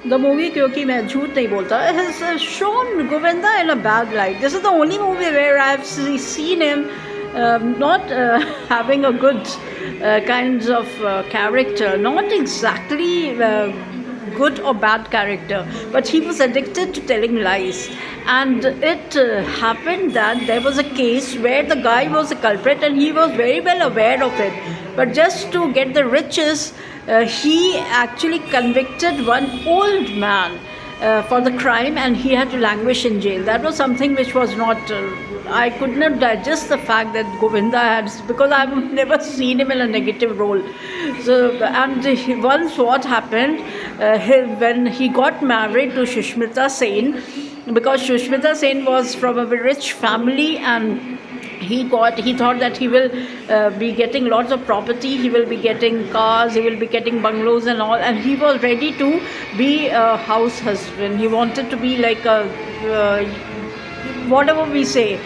The movie, क्योंकि मैं झूठ नहीं बोलता, has shown Govinda in a bad light. This is the only movie where I have seen him not having a good kinds of character, not exactly good or bad character, but he was addicted to telling lies. And it happened that there was a case where the guy was a culprit and he was very well aware of it. But just to get the riches, he actually convicted one old man for the crime, and he had to languish in jail. That was something which was not. I could not digest the fact that Govinda had, because I've never seen him in a negative role. So, and once what happened, when he got married to Shushmita Sen, because Shushmita Sen was from a very rich family, and he thought that he will be getting lots of property, he will be getting cars, he will be getting bungalows and all, and he was ready to be a house husband. He wanted to be like a whatever we say,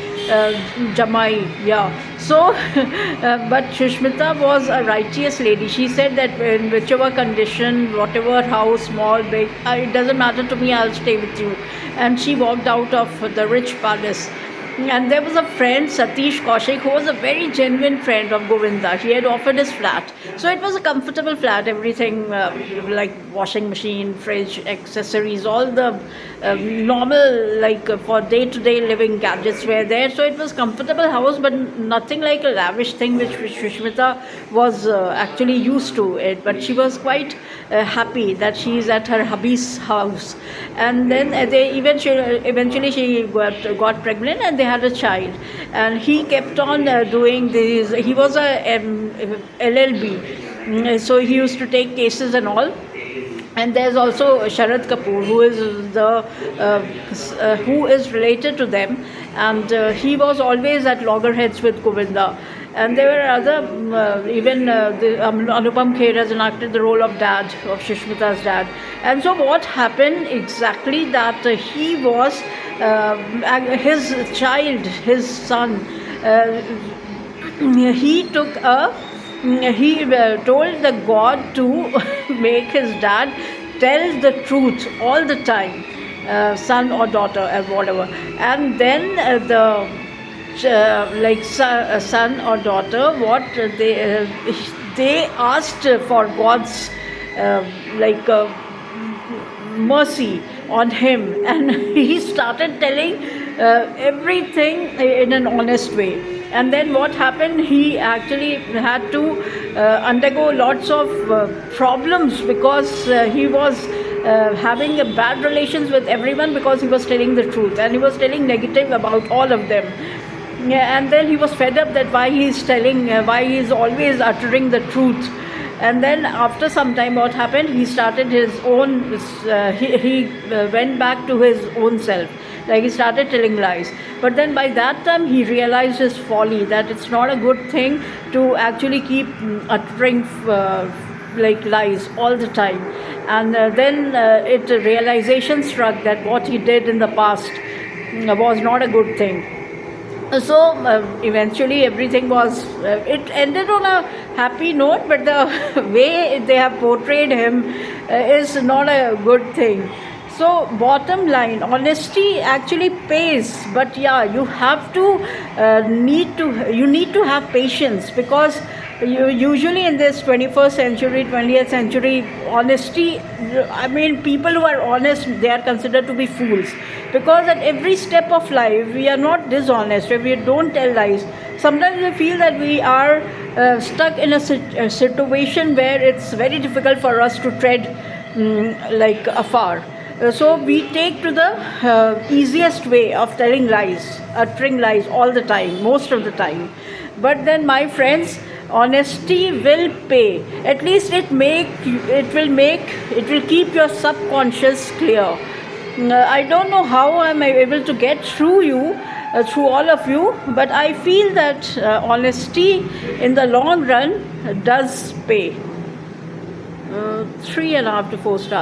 Jamai, yeah. So, but Shushmita was a righteous lady. She said that in whichever condition, whatever house, small, big, it doesn't matter to me, I'll stay with you. And she walked out of the rich palace. And there was a friend, Satish Kaushik, who was a very genuine friend of Govinda. He had offered his flat. So it was a comfortable flat, everything like washing machine, fridge, accessories, all the normal, like for day-to-day living gadgets were there. So it was comfortable house, but nothing like a lavish thing which Shushmita was actually used to it. But she was quite happy that she is at her hubby's house. And then they eventually she got pregnant, and they had a child. And he kept on doing this. He was a LLB, so he used to take cases and all. And there's also Sharad Kapoor, who is related to them, and he was always at loggerheads with Govinda. And there were other, even Anupam Kher has enacted the role of dad, of Shushmita's dad. And so what happened exactly, that he was, his child, his son, he took he told the god to make his dad tell the truth all the time, son or daughter or whatever. And then son or daughter, what they asked for God's mercy on him, and he started telling everything in an honest way. And then what happened, he actually had to undergo lots of problems, because he was having a bad relations with everyone, because he was telling the truth and he was telling negative about all of them. Yeah, and then he was fed up that why he is always uttering the truth. And then after some time, what happened, he started his own, he went back to his own self, like he started telling lies. But then by that time he realized his folly, that it's not a good thing to actually keep uttering lies all the time. And then realization struck that what he did in the past was not a good thing. So eventually everything was, it ended on a happy note, but the way they have portrayed him is not a good thing. So bottom line, honesty actually pays, but yeah, you have to need to have patience, because usually in this 21st century, 20th century, honesty, I mean, people who are honest, they are considered to be fools, because at every step of life we are not dishonest. If we don't tell lies, sometimes we feel that we are stuck in a situation where it's very difficult for us to tread afar. So we take to the easiest way of telling lies, uttering lies all the time, most of the time. But then, my friends, honesty will pay. At least it will keep your subconscious clear. I don't know how I'm able to get through all of you, but I feel that honesty in the long run does pay. 3.5 to 4 stars.